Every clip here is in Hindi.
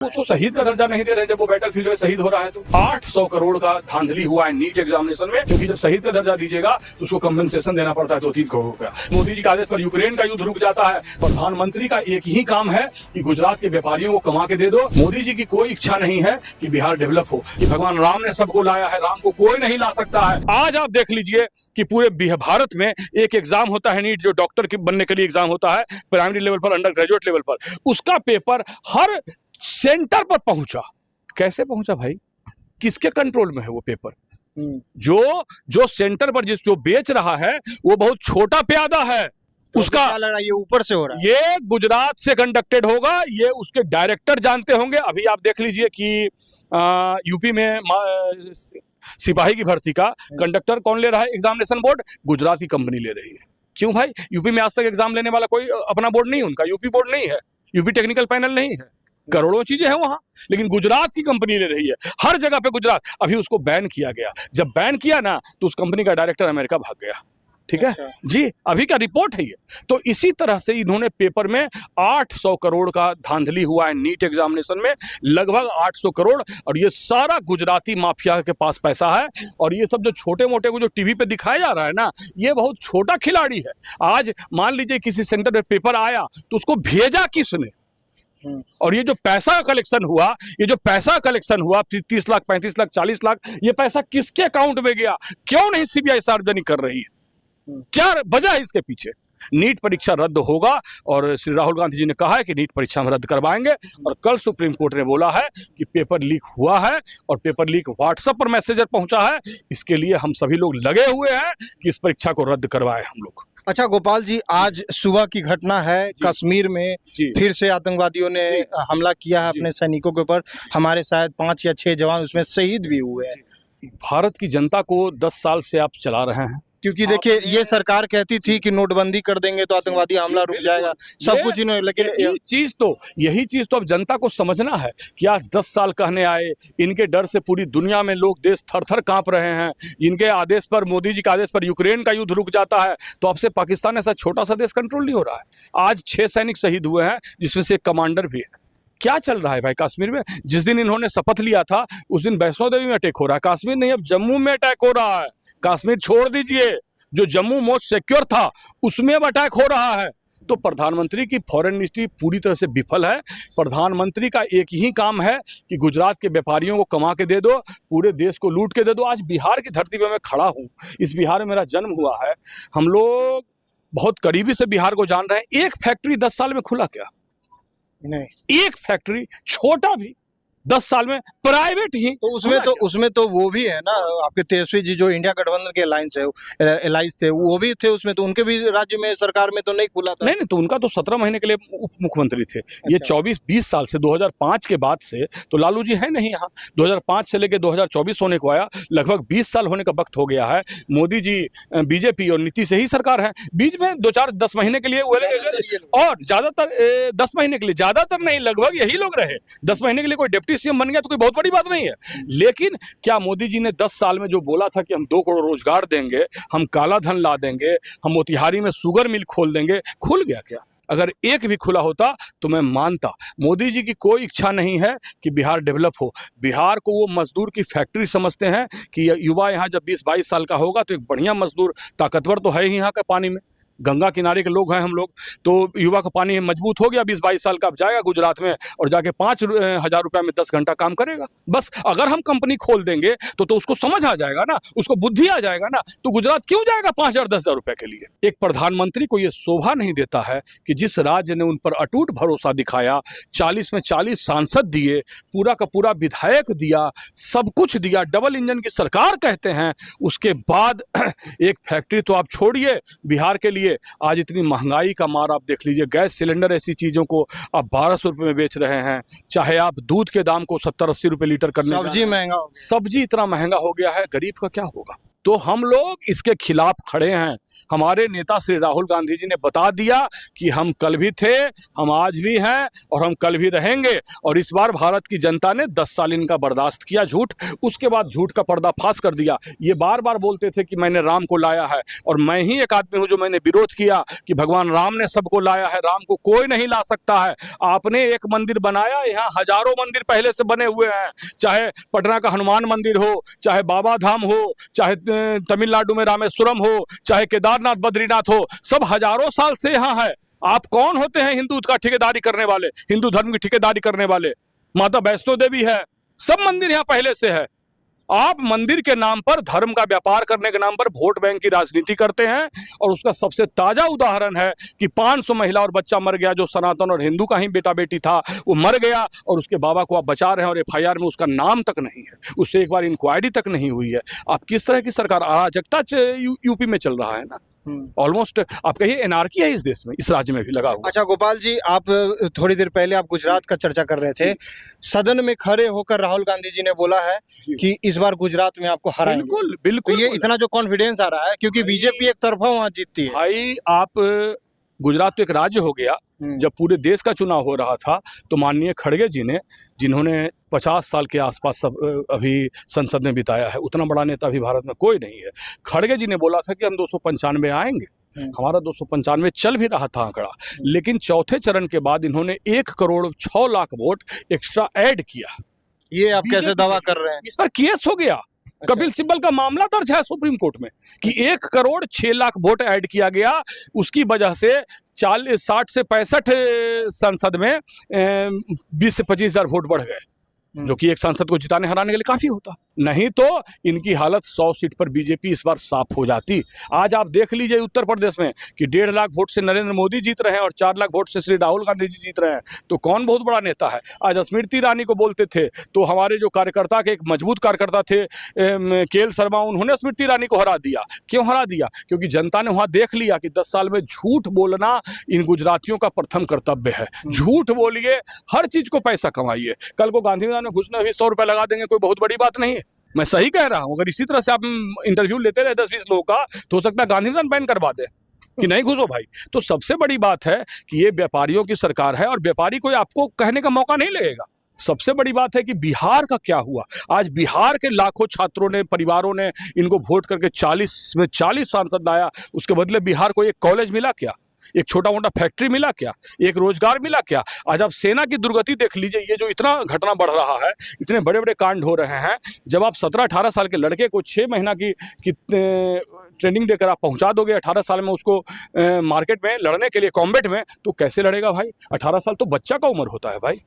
उसको शहीद का दर्जा नहीं दे रहे जब वो बैटल फील्ड में शहीद हो रहा है। तो 800 करोड़ का धांधली हुआ है नीट एग्जामिनेशन में, क्योंकि जब शहीद का दर्जा दीजिएगा तो उसको कंपनसेशन देना पड़ता है 2-3 करोड़ रुपया। मोदी जी के आदेश पर यूक्रेन का युद्ध रुक जाता है। प्रधानमंत्री का एक ही काम है कि गुजरात के व्यापारियों को कमा के दे दो। मोदी जी की कोई इच्छा नहीं है कि बिहार डेवलप हो, कि भगवान राम ने सबको लाया है, राम को कोई नहीं ला सकता है। आज आप देख लीजिए कि पूरे भारत में एक एग्जाम होता है नीट, जो डॉक्टर के बनने के लिए एग्जाम होता है प्राइमरी लेवल पर, अंडर ग्रेजुएट लेवल पर, उसका पेपर हर सेंटर पर पहुंचा। कैसे पहुंचा भाई? किसके कंट्रोल में है वो पेपर? जो सेंटर पर जो बेच रहा है वो बहुत छोटा प्यादा है, तो उसका ये ऊपर से हो रहा है। ये गुजरात से कंडक्टेड होगा, ये उसके डायरेक्टर जानते होंगे। अभी आप देख लीजिए कि यूपी में सिपाही की भर्ती का कंडक्टर कौन ले रहा है? एग्जामिनेशन बोर्ड, गुजरात की कंपनी ले रही है। क्यों भाई? यूपी में आज तक एग्जाम लेने वाला कोई अपना बोर्ड नहीं, उनका यूपी बोर्ड नहीं है, यूपी टेक्निकल पैनल नहीं है, करोड़ों चीजें हैं वहां, लेकिन गुजरात की कंपनी ले रही है हर जगह पे गुजरात। अभी उसको बैन किया गया, जब बैन किया ना तो उस कंपनी का डायरेक्टर अमेरिका भाग गया। ठीक है अच्छा। जी, अभी का रिपोर्ट है ये। तो इसी तरह से इन्होंने पेपर में 800 करोड़ का धांधली हुआ है नीट एग्जामिनेशन में, लगभग 800 करोड़, और ये सारा गुजराती माफिया के पास पैसा है। और ये सब जो छोटे मोटे को जो टीवी पे दिखाया जा रहा है ना, ये बहुत छोटा खिलाड़ी है। आज मान लीजिए किसी सेंटर में पेपर आया तो उसको भेजा किसने, और ये जो पैसा कलेक्शन हुआ, ये जो पैसा कलेक्शन हुआ 30 लाख 35 लाख 40 लाख, ये पैसा किसके अकाउंट में गया? क्यों नहीं सीबीआई सार्वजनिक कर रही है? क्या वजह है इसके पीछे? नीट परीक्षा रद्द होगा, और श्री राहुल गांधी जी ने कहा है कि नीट परीक्षा में रद्द करवाएंगे। और कल सुप्रीम कोर्ट ने बोला है कि पेपर लीक हुआ है, और पेपर लीक व्हाट्सएप पर मैसेजर पहुंचा है। इसके लिए हम सभी लोग लगे हुए हैं कि इस परीक्षा को रद्द करवाए हम लोग। अच्छा गोपाल जी, आज सुबह की घटना है कश्मीर में, फिर से आतंकवादियों ने हमला किया है अपने सैनिकों के ऊपर। हमारे शायद 5 या 6 जवान उसमें शहीद भी हुए हैं। भारत की जनता को 10 साल से आप चला रहे हैं, क्योंकि देखिए ये सरकार कहती थी कि नोटबंदी कर देंगे तो आतंकवादी हमला रुक जाएगा, सब कुछ इन्होंने, लेकिन यही चीज तो अब जनता को समझना है कि आज 10 साल कहने आए, इनके डर से पूरी दुनिया में लोग, देश थर थर कांप रहे हैं। इनके आदेश पर, मोदी जी के आदेश पर यूक्रेन का युद्ध रुक जाता है, तो अब से पाकिस्तान ऐसा छोटा सा देश कंट्रोल नहीं हो रहा है। आज 6 सैनिक शहीद हुए हैं, जिसमें से एक कमांडर भी है। क्या चल रहा है भाई कश्मीर में? जिस दिन इन्होंने शपथ लिया था उस दिन वैष्णो देवी में अटैक हो रहा है, कश्मीर नहीं, अब जम्मू में अटैक हो रहा है। कश्मीर छोड़ दीजिए, जो जम्मू मोस्ट सिक्योर था उसमें अब अटैक हो रहा है। तो प्रधानमंत्री की फॉरेन मिनिस्ट्री पूरी तरह से विफल है। प्रधानमंत्री का एक ही काम है कि गुजरात के व्यापारियों को कमा के दे दो, पूरे देश को लूट के दे दो। आज बिहार की धरती पर मैं खड़ा हूँ, इस बिहार में मेरा जन्म हुआ है, हम लोग बहुत करीबी से बिहार को जान रहे हैं। एक फैक्ट्री 10 साल में खुला क्या? नहीं, एक फैक्ट्री, छोटा भी 10 साल में, प्राइवेट ही। तो उसमें तो वो भी है ना, आपके तेजस्वी जी जो इंडिया गठबंधन के अलायंस थे वो भी थे उसमें, तो उनके भी राज्य में सरकार में तो नहीं खुला था। नहीं, तो उनका तो 17 महीने के लिए उप मुख्यमंत्री थे। ये 24-20 साल से, 2005 के बाद से तो लालू जी है नहीं यहाँ। 2005 से लेकर 2024 होने को आया, लगभग 20 साल होने का वक्त हो गया है। मोदी जी, बीजेपी और नीतीश से ही सरकार है। बीच में 2-4-10 महीने के लिए, और ज्यादातर 10 महीने के लिए, ज्यादातर नहीं, लगभग यही लोग रहे। 10 महीने के लिए कोई डिप्टी सीएम बन गया तो कोई बहुत बड़ी बात नहीं है। लेकिन क्या मोदी जी ने 10 साल में जो बोला था कि हम 2 करोड़ रोजगार देंगे, हम काला धन ला देंगे, हम मोतिहारी में शुगर मिल खोल देंगे, खुल गया क्या? अगर एक भी खुला होता तो मैं मानता। मोदी जी की कोई इच्छा नहीं है कि बिहार डेवलप हो। बिहार को वो मजदूर की फैक्ट्री समझते हैं कि युवा यहाँ जब 20-22 साल का होगा तो एक बढ़िया मजदूर, ताकतवर तो है ही यहाँ का पानी में, गंगा किनारे के लोग हैं हम लोग, तो युवा का पानी मजबूत हो गया 20-22 साल का, अब जाएगा गुजरात में और जाके 5,000 रुपये में 10 घंटा काम करेगा। बस अगर हम कंपनी खोल देंगे तो उसको समझ आ जाएगा ना, उसको बुद्धि आ जाएगा ना, तो गुजरात क्यों जाएगा 5,000-10,000 रुपये के लिए? एक प्रधानमंत्री को यह शोभा नहीं देता है कि जिस राज्य ने उन पर अटूट भरोसा दिखाया, 40 में 40 सांसद दिए, पूरा का पूरा विधायक दिया, सब कुछ दिया, डबल इंजन की सरकार कहते हैं, उसके बाद एक फैक्ट्री तो आप छोड़िए, बिहार के लिए आज इतनी महंगाई का मार आप देख लीजिए। गैस सिलेंडर ऐसी चीजों को आप 1200 रुपये में बेच रहे हैं, चाहे आप दूध के दाम को 70-80 रुपये लीटर करने, सब्जी महंगा, सब्जी इतना महंगा हो गया है, गरीब का क्या होगा? तो हम लोग इसके खिलाफ खड़े हैं। हमारे नेता श्री राहुल गांधी जी ने बता दिया कि हम कल भी थे, हम आज भी हैं और हम कल भी रहेंगे। और इस बार भारत की जनता ने 10 साल इनका बर्दाश्त किया झूठ, उसके बाद झूठ का पर्दाफाश कर दिया। ये बार बार बोलते थे कि मैंने राम को लाया है, और मैं ही एक आदमी हूं जो मैंने विरोध किया कि भगवान राम ने सबको लाया है, राम को कोई नहीं ला सकता है। आपने एक मंदिर बनाया, यहाँ हजारों मंदिर पहले से बने हुए हैं, चाहे पटना का हनुमान मंदिर हो, चाहे बाबा धाम हो, चाहे तमिलनाडु में रामेश्वरम हो, चाहे केदारनाथ बद्रीनाथ हो, सब हजारों साल से यहाँ है। आप कौन होते हैं हिंदू का ठेकेदारी करने वाले, हिंदू धर्म की ठेकेदारी करने वाले? माता वैष्णो देवी है, सब मंदिर यहाँ पहले से है। आप मंदिर के नाम पर, धर्म का व्यापार करने के नाम पर वोट बैंक की राजनीति करते हैं। और उसका सबसे ताजा उदाहरण है कि 500 महिला और बच्चा मर गया, जो सनातन और हिंदू का ही बेटा बेटी था, वो मर गया और उसके बाबा को आप बचा रहे हैं, और एफआईआर में उसका नाम तक नहीं है, उससे एक बार इंक्वायरी तक नहीं हुई है। आप किस तरह की सरकार, अराजकता यूपी में चल रहा है ना, ऑलमोस्ट आप कहिए एनार्की है इस देश में, इस राज्य में भी लगा हुआ। अच्छा गोपाल जी, आप थोड़ी देर पहले आप गुजरात का चर्चा कर रहे थे, सदन में खड़े होकर राहुल गांधी जी ने बोला है कि इस बार गुजरात में आपको हराएंगे। बिल्कुल बिल्कुल, तो ये इतना जो कॉन्फिडेंस आ रहा है, क्योंकि बीजेपी एक तरफा वहां जीतती है। भाई आप, गुजरात तो एक राज्य हो गया। जब पूरे देश का चुनाव हो रहा था तो माननीय खड़गे जी ने, जिन्होंने 50 साल के आसपास सब अभी संसद में बिताया है, उतना बड़ा नेता अभी भारत में कोई नहीं है, खड़गे जी ने बोला था कि हम 295 आएंगे। हमारा 295 चल भी रहा था आंकड़ा, लेकिन चौथे चरण के बाद इन्होंने 1 crore 6 lakh vote extra add किया। ये आप कैसे दावा कर रहे हैं? इस पर केस हो गया, कपिल सिब्बल का मामला दर्ज है सुप्रीम कोर्ट में कि 1 करोड़ 6 लाख वोट ऐड किया गया। उसकी वजह से 60 से 65 संसद में 20 से 25 हजार वोट बढ़ गए, जो कि एक सांसद को जिताने हराने के लिए काफी होता। नहीं तो इनकी हालत 100 सीट पर बीजेपी इस बार साफ हो जाती। आज आप देख लीजिए उत्तर प्रदेश में कि 1.5 लाख वोट से नरेंद्र मोदी जीत रहे हैं और 4 लाख वोट से श्री राहुल गांधी जी जीत रहे हैं, तो कौन बहुत बड़ा नेता है? आज स्मृति ईरानी को बोलते थे तो हमारे जो कार्यकर्ता के एक मजबूत कार्यकर्ता थे केएल शर्मा, उन्होंने स्मृति ईरानी को हरा दिया। क्यों हरा दिया? क्योंकि जनता ने वहां देख लिया कि 10 साल में झूठ बोलना इन गुजरातियों का प्रथम कर्तव्य है। झूठ बोलिए, हर चीज को पैसा कमाइए। कल को गांधी मैदान में घुसना भी 100 रुपए लगा देंगे, कोई बहुत बड़ी बात नहीं है। मैं सही कह रहा हूं। अगर इसी तरह से आप इंटरव्यू लेते रहे 10-20 लोगों का, तो हो सकता है गांधी मैदान बैन करवा दे कि नहीं घुसो भाई। तो सबसे बड़ी बात है कि ये व्यापारियों की सरकार है और व्यापारी कोई आपको कहने का मौका नहीं लगेगा। सबसे बड़ी बात है कि बिहार का क्या हुआ। आज बिहार के लाखों छात्रों ने, परिवारों ने इनको वोट करके 40 में 40 सांसद लाया। उसके बदले बिहार को एक कॉलेज मिला क्या? एक छोटा मोटा फैक्ट्री मिला क्या? एक रोजगार मिला क्या? आज आप सेना की दुर्गति देख लीजिए। ये जो इतना घटना बढ़ रहा है, इतने बड़े बड़े कांड हो रहे हैं, जब आप 17-18 साल के लड़के को 6 महीना की ट्रेनिंग देकर आप पहुंचा दोगे 18 साल में उसको मार्केट में लड़ने के लिए, कॉम्बैट में, तो कैसे लड़ेगा भाई? 18 साल तो बच्चा का उम्र होता है भाई।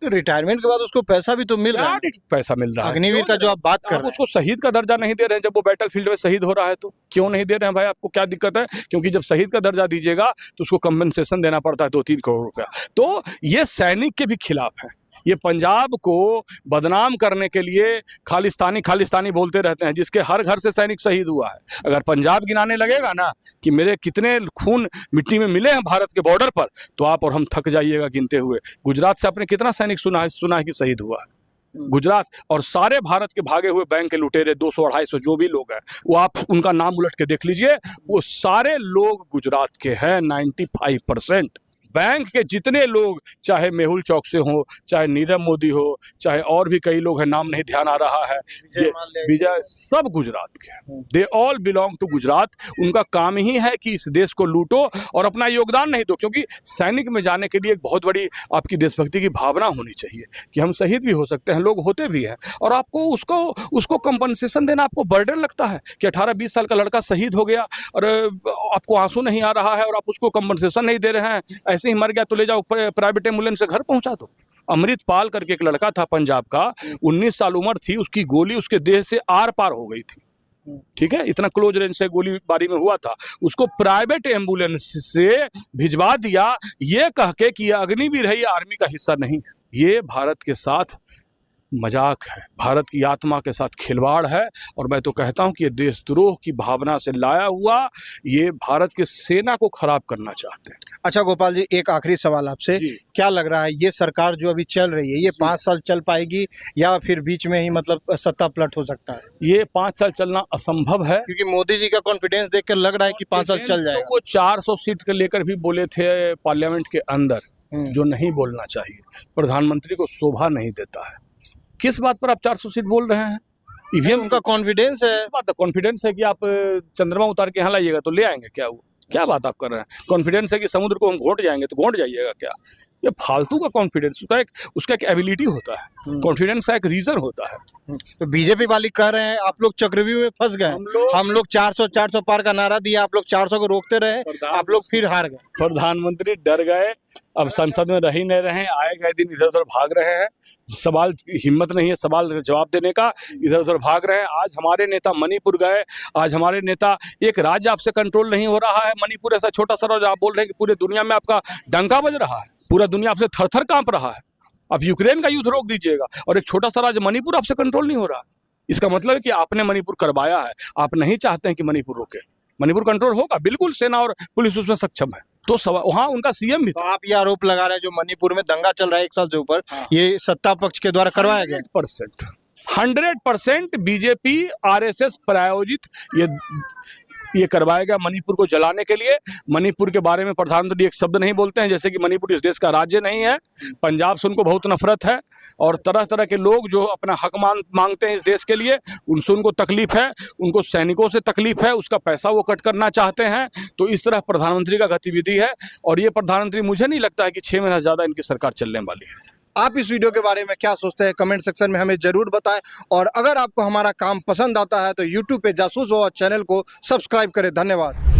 तो रिटायरमेंट के बाद उसको पैसा भी तो मिल रहा है। पैसा मिल रहा है। अग्निवीर का जो आप बात कर रहे हैं, उसको शहीद का दर्जा नहीं दे रहे हैं। जब वो बैटल फील्ड में शहीद हो रहा है तो क्यों नहीं दे रहे हैं भाई? आपको क्या दिक्कत है? क्योंकि जब शहीद का दर्जा दीजिएगा तो उसको कंपनसेशन देना पड़ता है 2-3 करोड़ रुपया। तो ये सैनिक के भी खिलाफ है। ये पंजाब को बदनाम करने के लिए खालिस्तानी खालिस्तानी बोलते रहते हैं, जिसके हर घर से सैनिक शहीद हुआ है। अगर पंजाब गिनाने लगेगा ना कि मेरे कितने खून मिट्टी में मिले हैं भारत के बॉर्डर पर, तो आप और हम थक जाइएगा गिनते हुए। गुजरात से आपने कितना सैनिक सुना है कि शहीद हुआ है? गुजरात और सारे भारत के भागे हुए बैंक के लुटेरे 200-250 जो भी लोग हैं, वो आप उनका नाम उलट के देख लीजिए, वो सारे लोग गुजरात के हैं। 95% बैंक के जितने लोग, चाहे मेहुल चौक से हो, चाहे नीरव मोदी हो, चाहे और भी कई लोग हैं, नाम नहीं ध्यान आ रहा है, ये विजय, सब गुजरात के। They all belong to Gujarat. उनका काम ही है कि इस देश को लूटो और अपना योगदान नहीं दो। क्योंकि सैनिक में जाने के लिए एक बहुत बड़ी आपकी देशभक्ति की भावना होनी चाहिए कि हम शहीद भी हो सकते हैं, लोग होते भी हैं, और आपको उसको कंपनसेशन देना आपको बर्डन लगता है कि 18-20 साल का लड़का शहीद हो गया और आपको आंसू नहीं आ रहा है और आप उसको कंपनसेशन नहीं दे रहे हैं। ऐसे ही मर गया तो ले जाओ प्राइवेट एम्बुलेंस से घर पहुंचा दो। अमृतपाल करके एक लड़का था पंजाब का, 19 साल उम्र थी, उसकी गोली उसके देह से आर पार हो गई थी। ठीक है, इतना क्लोज रेंज से गोलीबारी में हुआ था। उसको प्राइवेट एम्बुलेंस से भिजवा दिया, ये कह के कि अग्निवीर है, ये आर्मी का हिस्सा नहीं। ये भारत के साथ मजाक है, भारत की आत्मा के साथ खिलवाड़ है। और मैं तो कहता हूं कि ये देशद्रोह की भावना से लाया हुआ, ये भारत की सेना को खराब करना चाहते हैं। अच्छा गोपाल जी, एक आखिरी सवाल आपसे, जी। क्या लग रहा है ये सरकार जो अभी चल रही है ये 5 साल चल पाएगी या फिर बीच में ही मतलब सत्ता पलट हो सकता है? ये 5 साल चलना असंभव है। क्योंकि मोदी जी का कॉन्फिडेंस देख कर लग रहा है कि 5 साल चल जाएगा। तो वो 400 सीट के लेकर भी बोले थे पार्लियामेंट के अंदर, जो नहीं बोलना चाहिए। प्रधानमंत्री को शोभा नहीं देता है। किस बात पर आप 400 सीट बोल रहे हैं? ईवीएम उनका कॉन्फिडेंस है। बात कॉन्फिडेंस है कि आप चंद्रमा उतार के यहाँ लाइएगा तो ले आएंगे क्या? वो क्या बात आप कर रहे हैं? कॉन्फिडेंस है कि समुद्र को हम घोंट जाएंगे तो घोंट जाइएगा क्या? ये फालतू का कॉन्फिडेंस, उसका एक एबिलिटी होता है, कॉन्फिडेंस का एक रीजन होता है। तो बीजेपी वाली कह रहे हैं आप लोग चक्रव्यूह में फंस गए, हम लोग 400 पार का नारा दिया, आप लोग 400 को रोकते रहे, आप लोग फिर हार गए। प्रधानमंत्री डर गए, अब संसद में रह ही नहीं रहे, आए गए दिन इधर उधर भाग रहे हैं। सवाल हिम्मत नहीं है सवाल जवाब देने का, इधर उधर भाग रहे हैं। आज हमारे नेता मणिपुर गए, आज हमारे नेता, एक राज्य आपसे कंट्रोल नहीं हो रहा है। मणिपुर ऐसा छोटा सा राज्य, आप बोल रहे हैं कि पूरे दुनिया में आपका डंका बज रहा है, पूरा दुनिया आपसे थर थर कांप रहा है। आप यूक्रेन का युद्ध रोक दीजिएगा और एक छोटा सा राज्य मणिपुर आपसे कंट्रोल नहीं हो रहा। इसका मतलब है कि आपने मणिपुर करवाया है, आप नहीं चाहते हैं कि मणिपुर रोके। मणिपुर कंट्रोल होगा, बिल्कुल सेना और पुलिस उसमें सक्षम है। तो वहाँ उनका सीएम भी तो आप ये आरोप लगा रहे हैं जो मणिपुर में दंगा चल रहा है 1 साल से ऊपर, ये सत्ता पक्ष के द्वारा करवाया गया? 100% बीजेपी आरएसएस प्रायोजित ये करवाया गया मणिपुर को जलाने के लिए। मणिपुर के बारे में प्रधानमंत्री एक शब्द नहीं बोलते हैं, जैसे कि मणिपुर इस देश का राज्य नहीं है। पंजाब से उनको बहुत नफरत है और तरह तरह के लोग जो अपना हक मांगते हैं इस देश के लिए, उनसे उनको तकलीफ है, उनको सैनिकों से तकलीफ है, उसका पैसा वो कट करना चाहते हैं। तो इस तरह प्रधानमंत्री का गतिविधि है और ये प्रधानमंत्री, मुझे नहीं लगता है कि 6 महीना ज्यादा इनकी सरकार चलने वाली है। आप इस वीडियो के बारे में क्या सोचते हैं कमेंट सेक्शन में हमें जरूर बताएं, और अगर आपको हमारा काम पसंद आता है तो YouTube पे जासूस बाबा चैनल को सब्सक्राइब करें। धन्यवाद।